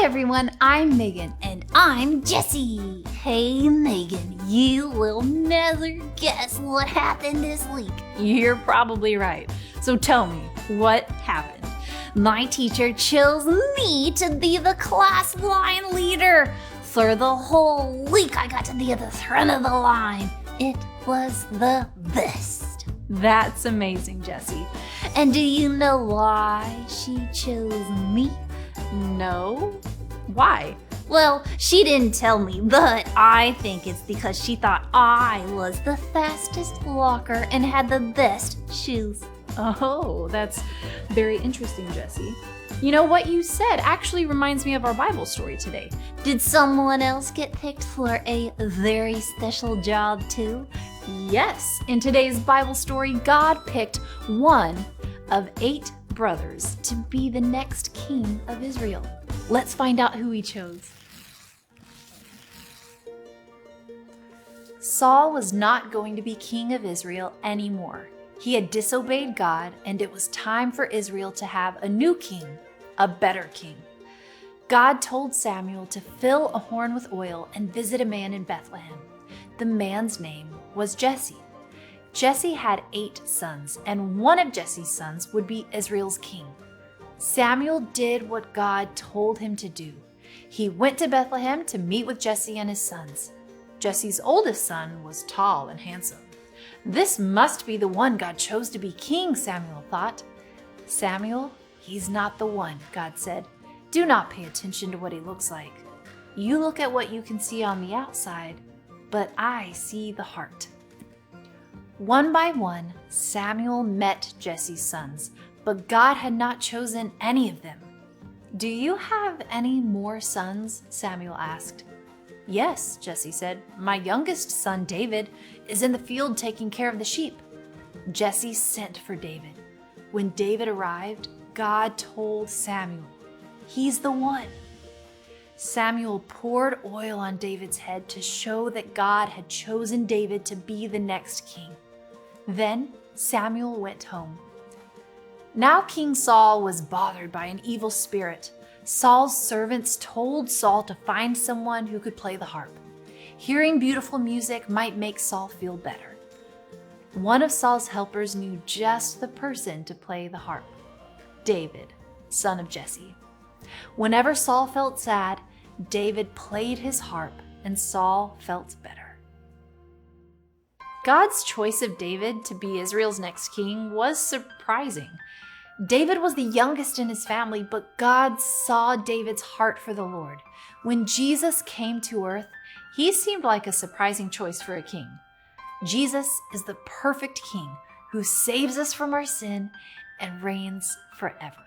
everyone, I'm Megan. And I'm Jessie. Hey Megan, you will never guess what happened this week. You're probably right. So tell me, what happened? My teacher chose me to be the class line leader. For the whole week, I got to be at the front of the line. It was the best. That's amazing, Jessie. And do you know why she chose me? No? Why? Well, she didn't tell me, but I think it's because she thought I was the fastest walker and had the best shoes. Oh, that's very interesting, Jessie. You know, what you said actually reminds me of our Bible story today. Did someone else get picked for a very special job too? Yes, in today's Bible story, God picked one of 8 brothers to be the next king of Israel. Let's find out who he chose. Saul was not going to be king of Israel anymore. He had disobeyed God, and it was time for Israel to have a new king, a better king. God told Samuel to fill a horn with oil and visit a man in Bethlehem. The man's name was Jesse. Jesse had 8 sons, and one of Jesse's sons would be Israel's king. Samuel did what God told him to do. He went to Bethlehem to meet with Jesse and his sons. Jesse's oldest son was tall and handsome. This must be the one God chose to be king, Samuel thought. Samuel, he's not the one, God said. Do not pay attention to what he looks like. You look at what you can see on the outside, but I see the heart. One by one, Samuel met Jesse's sons, but God had not chosen any of them. Do you have any more sons? Samuel asked. Yes, Jesse said. My youngest son, David, is in the field taking care of the sheep. Jesse sent for David. When David arrived, God told Samuel, he's the one. Samuel poured oil on David's head to show that God had chosen David to be the next king. Then Samuel went home. Now King Saul was bothered by an evil spirit. Saul's servants told Saul to find someone who could play the harp. Hearing beautiful music might make Saul feel better. One of Saul's helpers knew just the person to play the harp, David, son of Jesse. Whenever Saul felt sad, David played his harp and Saul felt better. God's choice of David to be Israel's next king was surprising. David was the youngest in his family, but God saw David's heart for the Lord. When Jesus came to earth, he seemed like a surprising choice for a king. Jesus is the perfect king who saves us from our sin and reigns forever.